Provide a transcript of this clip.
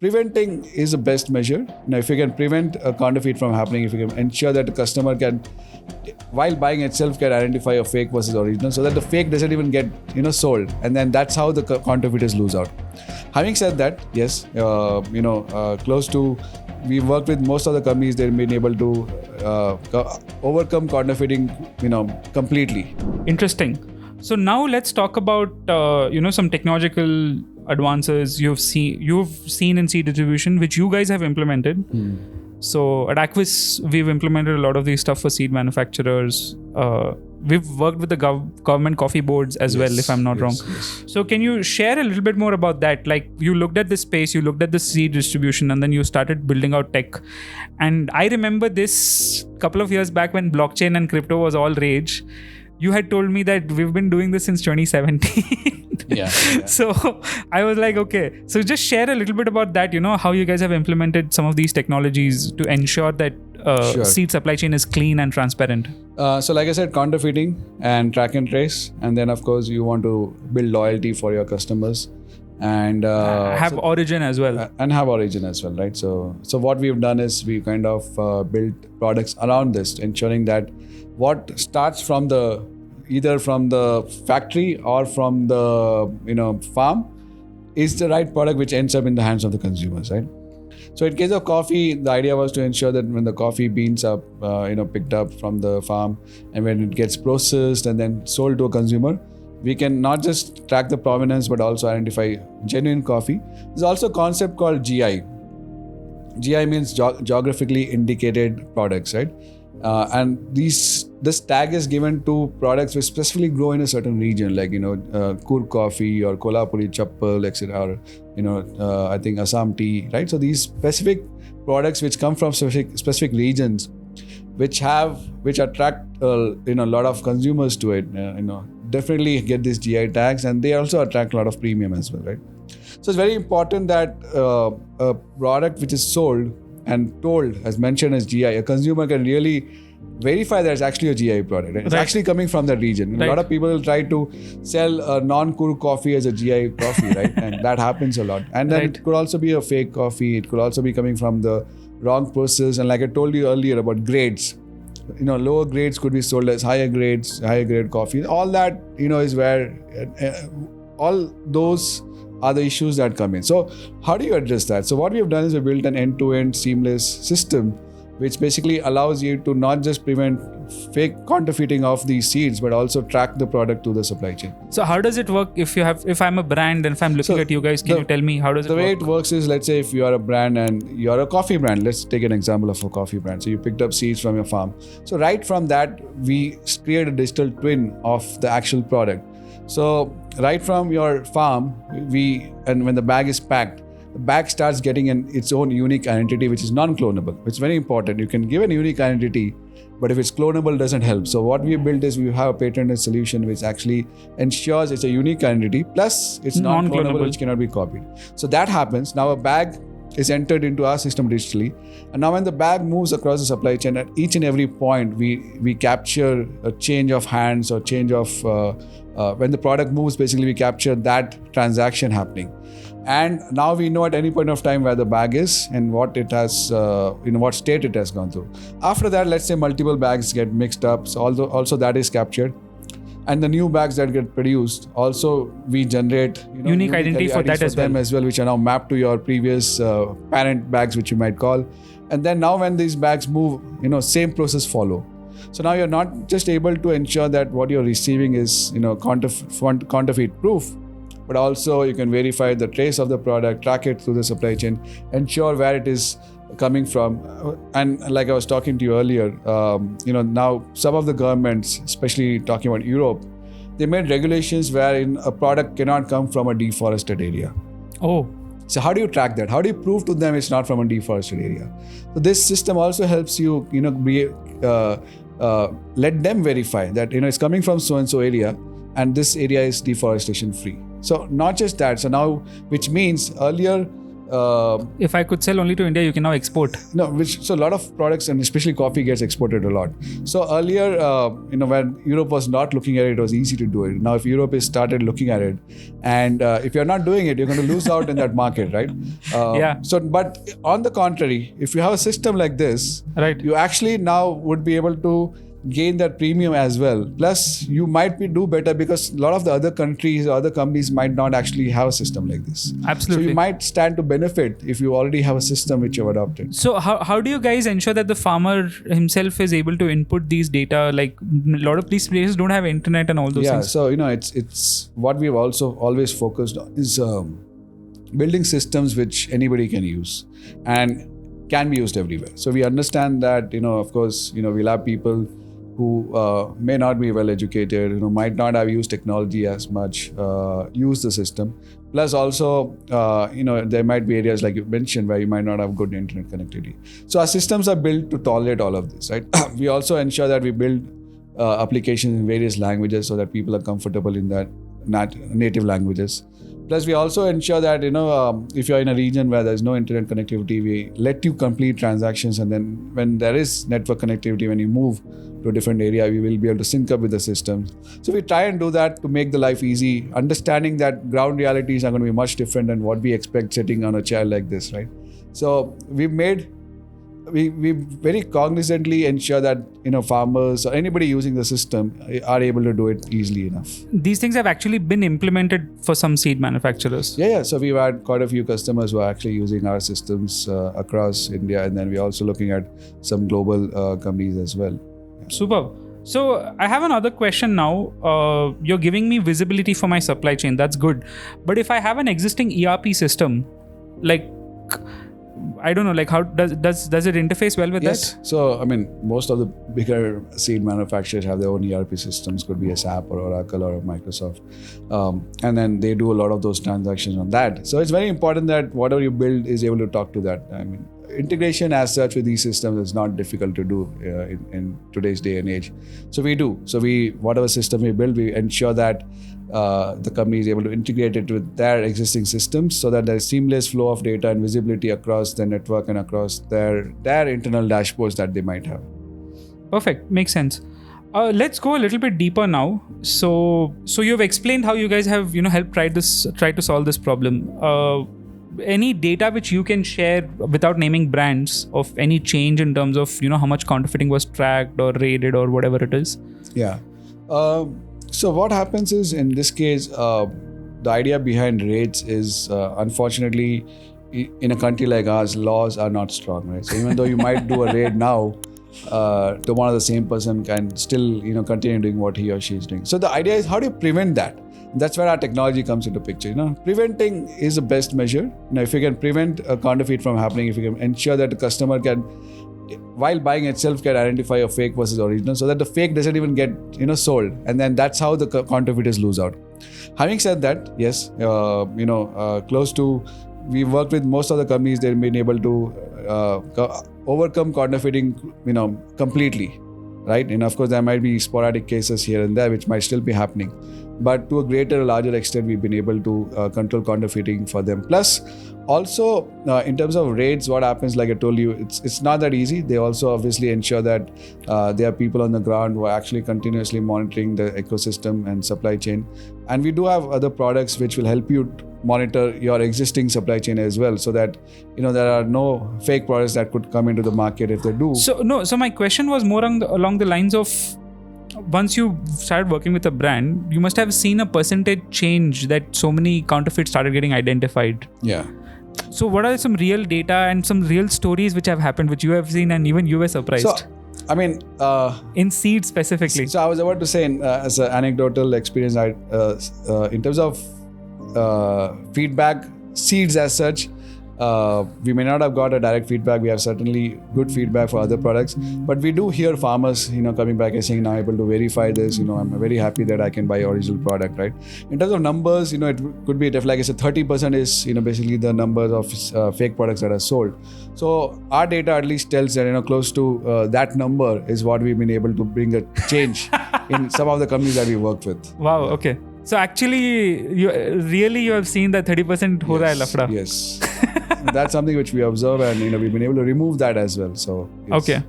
Preventing is the best measure. Now, if you can prevent a counterfeit from happening, if you can ensure that the customer can, while buying itself, can identify a fake versus original, so that the fake doesn't even get sold, and then that's how the counterfeiters lose out. Having said that, yes, close to, we worked with most of the companies. They've been able to overcome counterfeiting, completely. Interesting. So now let's talk about some technological advances you've seen in seed distribution, which you guys have implemented. So at Acviss, we've implemented a lot of these stuff for seed manufacturers. We've worked with the government coffee boards as well, if I'm not wrong. Yes. So can you share a little bit more about that? Like, you looked at the space, you looked at the seed distribution, and then you started building out tech. And I remember this couple of years back when blockchain and crypto was all rage. You had told me that we've been doing this since 2017. Yeah. So I was like, okay. So just share a little bit about that, how you guys have implemented some of these technologies to ensure that seed supply chain is clean and transparent. So like I said, counterfeiting and track and trace. And then, of course, you want to build loyalty for your customers. And have origin as well. And have origin as well, right? So what we've done is we kind of built products around this, ensuring that what starts from either from the factory or from the farm is the right product which ends up in the hands of the consumers, right? So in case of coffee, the idea was to ensure that when the coffee beans are picked up from the farm and when it gets processed and then sold to a consumer, we can not just track the provenance but also identify genuine coffee. There's also a concept called GI. GI means geographically indicated products, right? And this tag is given to products which specifically grow in a certain region, like Kur coffee or Kolhapuri chappal, etc. Or I think Assam tea, right? So these specific products which come from specific regions, which attract a lot of consumers to it, definitely get these GI tags, and they also attract a lot of premium as well, right? So it's very important that a product which is sold and told as mentioned as GI, a consumer can really verify that it's actually a GI product, right? It's actually coming from that region. Right. A lot of people will try to sell a non-Kur coffee as a GI coffee, right? And that happens a lot. And then it could also be a fake coffee. It could also be coming from the wrong process. And like I told you earlier about grades, lower grades could be sold as higher grade coffee. All that, is where all those are the issues that come in. So how do you address that? So what we have done is we built an end-to-end seamless system which basically allows you to not just prevent fake counterfeiting of these seeds, but also track the product to the supply chain. So how does it work if I'm a brand and if I'm looking at you guys, can you tell me how does it work? The way it works is, let's say if you are a brand and you're a coffee brand, let's take an example of a coffee brand. So you picked up seeds from your farm. So right from that, we create a digital twin of the actual product. So right from your farm, and when the bag is packed, the bag starts getting its own unique identity, which is non-clonable. It's very important. You can give a unique identity, but if it's clonable, it doesn't help. So what we built is we have a patented solution which actually ensures it's a unique identity, plus it's non-clonable, which cannot be copied. So that happens. Now a bag is entered into our system digitally. And now when the bag moves across the supply chain, at each and every point, we capture a change of hands or change of, when the product moves, basically we capture that transaction happening. And now we know at any point of time where the bag is and what it has, what state it has gone through. After that, let's say multiple bags get mixed up. So also that is captured. And the new bags that get produced, also we generate unique identity for that as well, which are now mapped to your previous parent bags, which you might call. And then now when these bags move, same process follow. So now you're not just able to ensure that what you're receiving is counterfeit proof, but also you can verify the trace of the product, track it through the supply chain, ensure where it is coming from. And like I was talking to you earlier, now some of the governments, especially talking about Europe, they made regulations wherein a product cannot come from a deforested area. Oh. So how do you track that? How do you prove to them it's not from a deforested area? So this system also helps you, let them verify that, it's coming from so-and-so area and this area is deforestation free. So not just that. So now, which means earlier, If I could sell only to India, you can now export. No, so a lot of products and especially coffee gets exported a lot. So earlier, when Europe was not looking at it, it was easy to do it. Now, if Europe is started looking at it, and if you're not doing it, you're going to lose out in that market, right? Yeah. So, but on the contrary, if you have a system like this, right, you actually now would be able to gain that premium as well. Plus, you might do better because a lot of the other countries or other companies might not actually have a system like this. Absolutely. So you might stand to benefit if you already have a system which you've adopted. So how do you guys ensure that the farmer himself is able to input these data? Like a lot of these places don't have internet and all those things. So it's what we've also always focused on is building systems which anybody can use and can be used everywhere. So we understand that of course we'll have people who may not be well educated, might not have used technology as much, use the system. Plus also, there might be areas like you mentioned where you might not have good internet connectivity. So our systems are built to tolerate all of this, right? We also ensure that we build applications in various languages so that people are comfortable in that native languages. Plus, we also ensure that, if you're in a region where there's no internet connectivity, we let you complete transactions. And then when there is network connectivity, when you move to a different area, we will be able to sync up with the system. So we try and do that to make the life easy, understanding that ground realities are going to be much different than what we expect sitting on a chair like this, right? So we very cognizantly ensure that farmers or anybody using the system are able to do it easily enough. These things have actually been implemented for some seed manufacturers. Yeah. So we've had quite a few customers who are actually using our systems across India, and then we're also looking at some global companies as well. Yeah. Superb. So I have another question now. You're giving me visibility for my supply chain. That's good. But if I have an existing ERP system, like I don't know, like how does it interface well with that? So, most of the bigger seed manufacturers have their own ERP systems, could be a SAP or Oracle or Microsoft. And then they do a lot of those transactions on that. So it's very important that whatever you build is able to talk to that. Integration as such with these systems is not difficult to do in today's day and age. So we do. So whatever system we build, we ensure that the company is able to integrate it with their existing systems so that there's seamless flow of data and visibility across the network and across their internal dashboards that they might have. Perfect. Makes sense. Let's go a little bit deeper now. So you've explained how you guys have helped try to solve this problem. Any data which you can share without naming brands of any change in terms of how much counterfeiting was tracked or raided or whatever it is? Yeah. So what happens is, in this case, the idea behind raids is, unfortunately, in a country like ours, laws are not strong, right? So even though you might do a raid now, tomorrow the same person can still, continue doing what he or she is doing. So the idea is, how do you prevent that? That's where our technology comes into picture. Preventing is the best measure. If you can prevent a counterfeit from happening, if you can ensure that the customer can, while buying itself, can identify a fake versus original, so that the fake doesn't even get sold, and then that's how the counterfeiters lose out. Having said that, yes, close to, we've worked with most of the companies. They've been able to overcome counterfeiting, completely, right? And of course, there might be sporadic cases here and there which might still be happening, but to a larger extent, we've been able to control counterfeiting for them. Plus, also, in terms of raids, what happens, like I told you, it's not that easy. They also obviously ensure that there are people on the ground who are actually continuously monitoring the ecosystem and supply chain. And we do have other products which will help you monitor your existing supply chain as well, so that there are no fake products that could come into the market if they do. So my question was more along the lines of, once you started working with a brand, you must have seen a percentage change that so many counterfeits started getting identified. Yeah. So what are some real data and some real stories which have happened, which you have seen and even you were surprised? So, in seed specifically. So I was about to say, as an anecdotal experience, in terms of feedback, seeds as such, we may not have got a direct feedback. We have certainly good feedback for other products, but we do hear farmers, coming back and saying, "Now I'm able to verify this. I'm very happy that I can buy original product." Right? In terms of numbers, it could be, like I said, 30% is, basically the numbers of fake products that are sold. So our data at least tells that, close to that number is what we've been able to bring a change in some of the companies that we worked with. Wow. Okay. So actually, you have seen that 30% ho raha hai lafda. Yes. That's something which we observe, and we've been able to remove that as well. So yes. Okay.